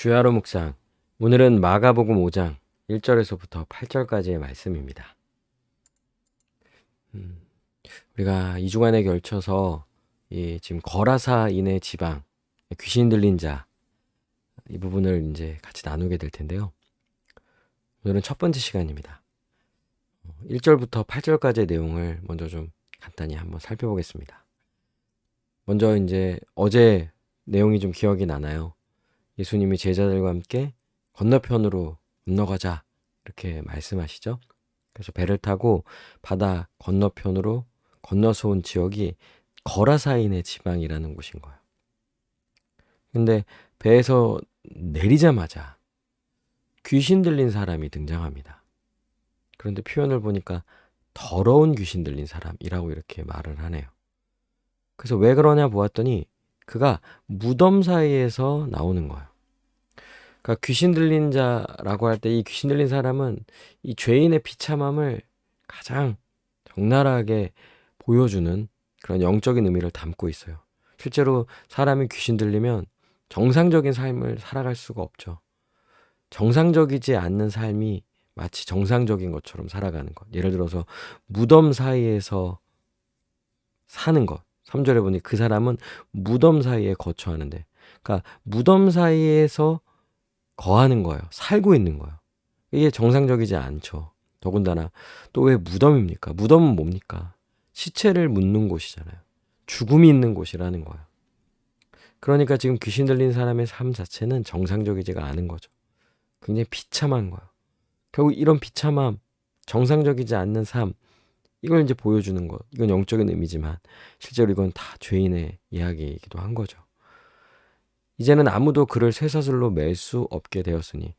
주야로 묵상. 오늘은 마가복음 5장 1절에서부터 8절까지의 말씀입니다. 우리가 2주간에 걸쳐서 지금 거라사인의 지방, 귀신 들린 자, 이 부분을 이제 같이 나누게 될 텐데요. 오늘은 첫 번째 시간입니다. 1절부터 8절까지의 내용을 먼저 좀 간단히 한번 살펴보겠습니다. 먼저 이제 어제 내용이 좀 기억이 나나요? 예수님이 제자들과 함께 건너편으로 건너가자 이렇게 말씀하시죠. 그래서 배를 타고 바다 건너편으로 건너서 온 지역이 거라사인의 지방이라는 곳인 거예요. 근데 배에서 내리자마자 귀신 들린 사람이 등장합니다. 그런데 표현을 보니까 더러운 귀신 들린 사람이라고 이렇게 말을 하네요. 그래서 왜 그러냐 보았더니 그가 무덤 사이에서 나오는 거예요. 그러니까 귀신 들린 자라고 할 때 이 귀신 들린 사람은 이 죄인의 비참함을 가장 적나라하게 보여주는 그런 영적인 의미를 담고 있어요. 실제로 사람이 귀신 들리면 정상적인 삶을 살아갈 수가 없죠. 정상적이지 않는 삶이 마치 정상적인 것처럼 살아가는 것. 예를 들어서 무덤 사이에서 사는 것. 3절에 보니 그 사람은 무덤 사이에 거처하는데, 그러니까 무덤 사이에서 거하는 거예요. 살고 있는 거예요. 이게 정상적이지 않죠. 더군다나 또 왜 무덤입니까? 무덤은 뭡니까? 시체를 묻는 곳이잖아요. 죽음이 있는 곳이라는 거예요. 그러니까 지금 귀신 들린 사람의 삶 자체는 정상적이지가 않은 거죠. 굉장히 비참한 거예요. 결국 이런 비참함, 정상적이지 않는 삶, 이걸 이제 보여주는 것. 이건 영적인 의미지만 실제로 이건 다 죄인의 이야기이기도 한 거죠. 이제는 아무도 그를 쇠사슬로 맬 수 없게 되었으니,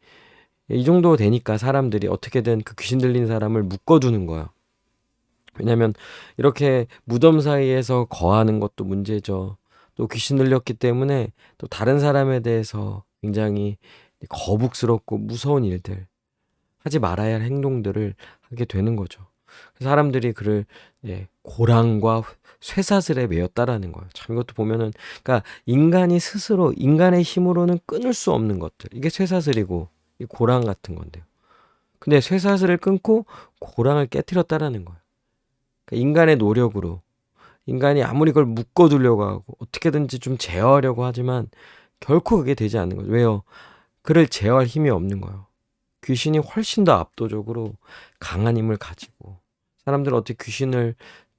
이 정도 되니까 사람들이 어떻게든 그 귀신 들린 사람을 묶어두는 거예요. 왜냐하면 이렇게 무덤 사이에서 거하는 것도 문제죠. 또 귀신 들렸기 때문에 또 다른 사람에 대해서 굉장히 거북스럽고 무서운 일들, 하지 말아야 할 행동들을 하게 되는 거죠. 사람들이 그를 고랑과 쇠사슬에 매였다라는 거예요. 참 이것도 보면은, 그러니까 인간이 스스로 인간의 힘으로는 끊을 수 없는 것들, 이게 쇠사슬이고 이 고랑 같은 건데요. 근데 쇠사슬을 끊고 고랑을 깨트렸다라는 거예요. 그러니까 인간의 노력으로, 인간이 아무리 그걸 묶어두려고 하고 어떻게든지 좀 제어하려고 하지만 결코 그게 되지 않는 거죠. 왜요? 그를 제어할 힘이 없는 거예요. 귀신이 훨씬 더 압도적으로 강한 힘을 가지고, 사람들은 어떻게 귀신을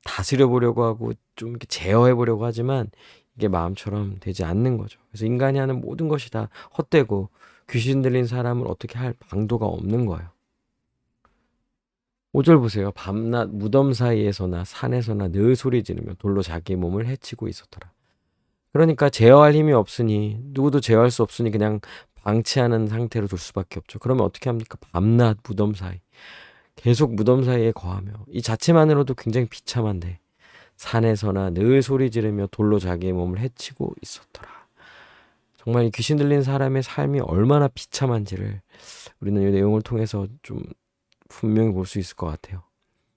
다스려 보려고 하고 좀 이렇게 제어해 보려고 하지만 이게 마음처럼 되지 않는 거죠. 그래서 인간이 하는 모든 것이 다 헛되고 귀신 들린 사람을 어떻게 할 방도가 없는 거예요. 5절 보세요. 밤낮 무덤 사이에서나 산에서나 늘 소리 지르며 돌로 자기 몸을 해치고 있었더라. 그러니까 제어할 힘이 없으니, 누구도 제어할 수 없으니 그냥 방치하는 상태로 둘 수밖에 없죠. 그러면 어떻게 합니까? 밤낮 무덤 사이, 계속 무덤 사이에 거하며, 이 자체만으로도 굉장히 비참한데 산에서나 늘 소리 지르며 돌로 자기의 몸을 해치고 있었더라. 정말 이 귀신 들린 사람의 삶이 얼마나 비참한지를 우리는 이 내용을 통해서 좀 분명히 볼 수 있을 것 같아요.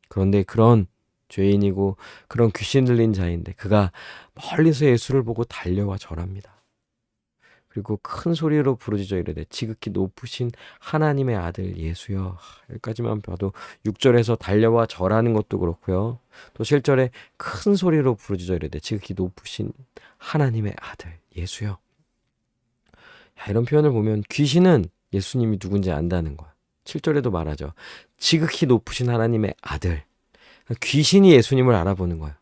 그런데 그런 죄인이고 그런 귀신 들린 자인데 그가 멀리서 예수를 보고 달려와 절합니다. 그리고 큰 소리로 부르짖어 이르되 지극히 높으신 하나님의 아들 예수여. 여기까지만 봐도 6절에서 달려와 절하는 것도 그렇고요. 또 7절에 큰 소리로 부르짖어 이르되 지극히 높으신 하나님의 아들 예수여. 이런 표현을 보면 귀신은 예수님이 누군지 안다는 거야. 7절에도 말하죠. 지극히 높으신 하나님의 아들. 귀신이 예수님을 알아보는 거예요.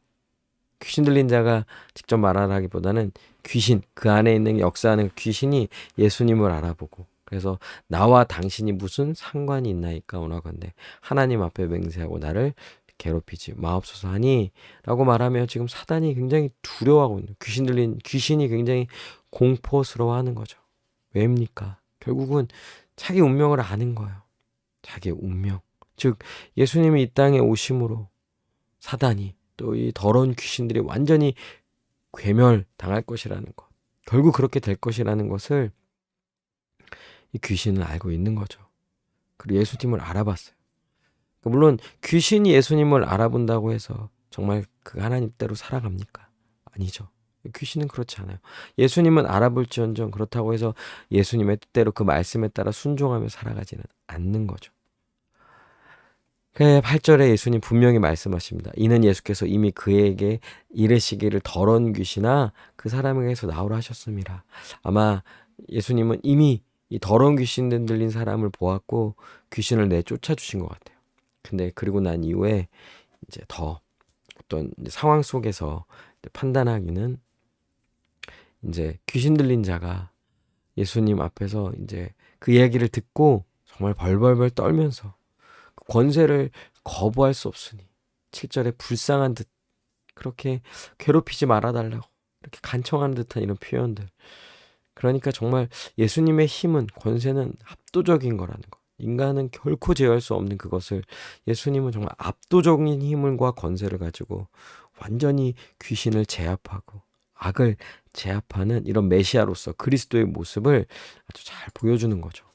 귀신 들린 자가 직접 말하기보다는 귀신, 그 안에 있는 역사하는 귀신이 예수님을 알아보고, 그래서 나와 당신이 무슨 상관이 있나이까 오나건대 하나님 앞에 맹세하고 나를 괴롭히지 마옵소서 하니 라고 말하며 지금 사단이 굉장히 두려워하고 있는, 귀신 들린 귀신이 굉장히 공포스러워하는 거죠. 왜입니까? 결국은 자기 운명을 아는 거예요. 자기의 운명, 즉 예수님이 이 땅에 오심으로 사단이, 또 이 더러운 귀신들이 완전히 괴멸당할 것이라는 것, 결국 그렇게 될 것이라는 것을 이 귀신은 알고 있는 거죠. 그리고 예수님을 알아봤어요. 물론 귀신이 예수님을 알아본다고 해서 정말 그 하나님대로 살아갑니까? 아니죠. 귀신은 그렇지 않아요. 예수님은 알아볼지언정 그렇다고 해서 예수님의 뜻대로 그 말씀에 따라 순종하며 살아가지는 않는 거죠. 8절에 예수님 분명히 말씀하십니다. 이는 예수께서 이미 그에게 이르시기를 더러운 귀신아 그 사람에게서 나오라 하셨습니다. 아마 예수님은 이미 이 더러운 귀신 들린 사람을 보았고 귀신을 내쫓아 주신 것 같아요. 근데 그리고 난 이후에 이제 더 어떤 상황 속에서 판단하기는 이제 귀신 들린 자가 예수님 앞에서 이제 그 이야기를 듣고 정말 벌벌벌 떨면서 그 권세를 거부할 수 없으니 7절에 불쌍한 듯 그렇게 괴롭히지 말아달라고 이렇게 간청하는 듯한 이런 표현들. 그러니까 정말 예수님의 힘은 권세는 압도적인 거라는 거. 인간은 결코 제어할 수 없는 그것을 예수님은 정말 압도적인 힘과 권세를 가지고 완전히 귀신을 제압하고 악을 제압하는 이런 메시아로서 그리스도의 모습을 아주 잘 보여주는 거죠.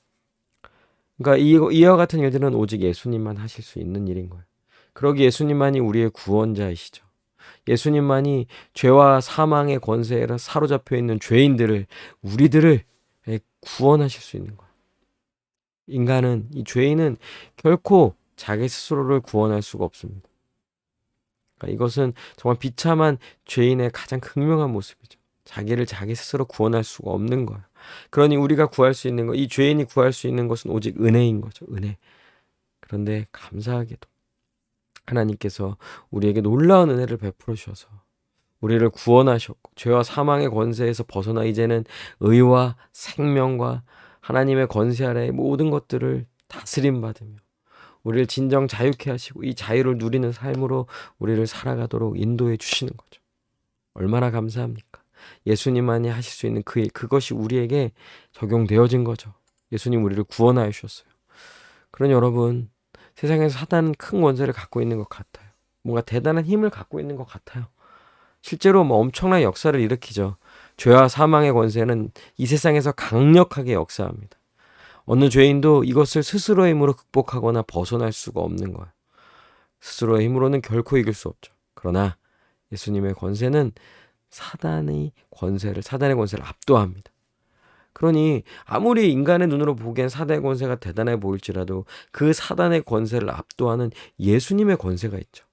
그러니까 이와 같은 일들은 오직 예수님만 하실 수 있는 일인 거예요. 그러기 예수님만이 우리의 구원자이시죠. 예수님만이 죄와 사망의 권세에 사로잡혀 있는 죄인들을 우리들을 구원하실 수 있는 거예요. 인간은 이 죄인은 결코 자기 스스로를 구원할 수가 없습니다. 그러니까 이것은 정말 비참한 죄인의 가장 극명한 모습이죠. 자기를 자기 스스로 구원할 수가 없는 거예요. 그러니 우리가 구할 수 있는 것, 이 죄인이 구할 수 있는 것은 오직 은혜인 거죠. 은혜. 그런데 감사하게도 하나님께서 우리에게 놀라운 은혜를 베풀어 주셔서 우리를 구원하셨고 죄와 사망의 권세에서 벗어나 이제는 의와 생명과 하나님의 권세 아래의 모든 것들을 다스림 받으며 우리를 진정 자유케 하시고 이 자유를 누리는 삶으로 우리를 살아가도록 인도해 주시는 거죠. 얼마나 감사합니까? 예수님만이 하실 수 있는 그 일, 그것이 우리에게 적용되어진 거죠. 예수님 우리를 구원하여 주셨어요. 그러니 여러분, 세상에서 사단은 큰 권세를 갖고 있는 것 같아요. 뭔가 대단한 힘을 갖고 있는 것 같아요. 실제로 엄청난 역사를 일으키죠. 죄와 사망의 권세는 이 세상에서 강력하게 역사합니다. 어느 죄인도 이것을 스스로의 힘으로 극복하거나 벗어날 수가 없는 거예요. 스스로의 힘으로는 결코 이길 수 없죠. 그러나 예수님의 권세는 사단의 권세를 압도합니다. 그러니 아무리 인간의 눈으로 보기엔 사단의 권세가 대단해 보일지라도 그 사단의 권세를 압도하는 예수님의 권세가 있죠.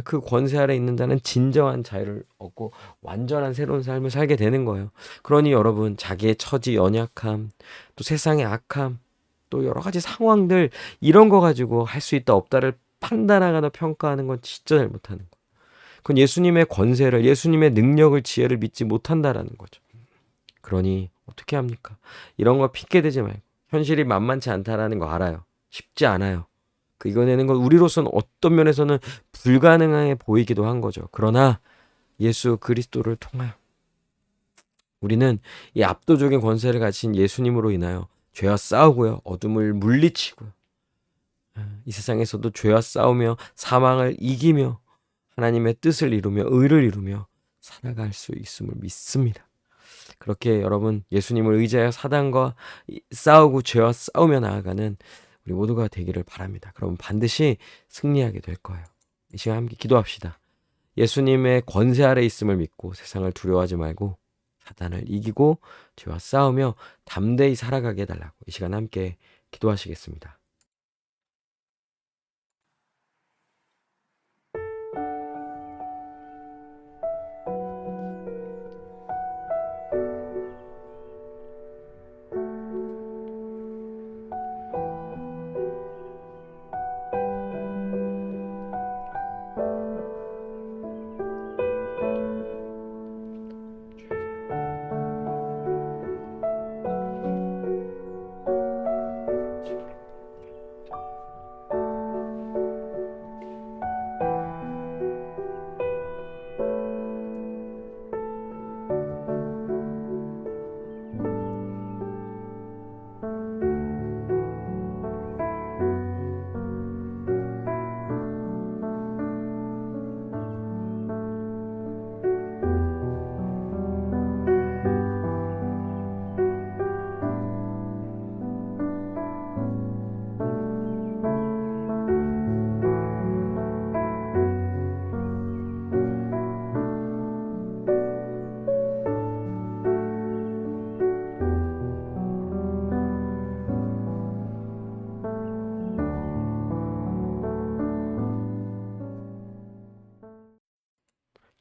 그 권세 아래 있는 자는 진정한 자유를 얻고 완전한 새로운 삶을 살게 되는 거예요. 그러니 여러분, 자기의 처지 연약함, 또 세상의 악함, 또 여러 가지 상황들 이런 거 가지고 할 수 있다 없다를 판단하거나 평가하는 건 진짜 잘못하는 거예요. 그건 예수님의 권세를, 예수님의 능력을, 지혜를 믿지 못한다라는 거죠. 그러니 어떻게 합니까? 이런 거 핑계 대지 말고 현실이 만만치 않다라는 거 알아요. 쉽지 않아요. 그 이겨내는 건 우리로서는 어떤 면에서는 불가능해 보이기도 한 거죠. 그러나 예수 그리스도를 통하여 우리는 이 압도적인 권세를 가진 예수님으로 인하여 죄와 싸우고요. 어둠을 물리치고요. 이 세상에서도 죄와 싸우며 사망을 이기며 하나님의 뜻을 이루며 의를 이루며 살아갈 수 있음을 믿습니다. 그렇게 여러분 예수님을 의지하여 사단과 싸우고 죄와 싸우며 나아가는 우리 모두가 되기를 바랍니다. 그럼 반드시 승리하게 될 거예요. 이 시간 함께 기도합시다. 예수님의 권세 아래 있음을 믿고 세상을 두려워하지 말고 사단을 이기고 죄와 싸우며 담대히 살아가게 해달라고 이 시간 함께 기도하시겠습니다.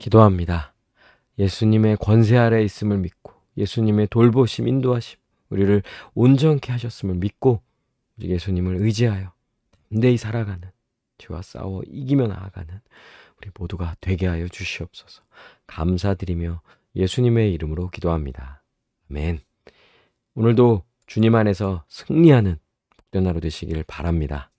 기도합니다. 예수님의 권세 아래 있음을 믿고 예수님의 돌보심, 인도하심, 우리를 온전케 하셨음을 믿고 오직 예수님을 의지하여 담대히 살아가는, 죄와 싸워 이기며 나아가는 우리 모두가 되게 하여 주시옵소서. 감사드리며 예수님의 이름으로 기도합니다. 아멘. 오늘도 주님 안에서 승리하는 복된 하루 되시길 바랍니다.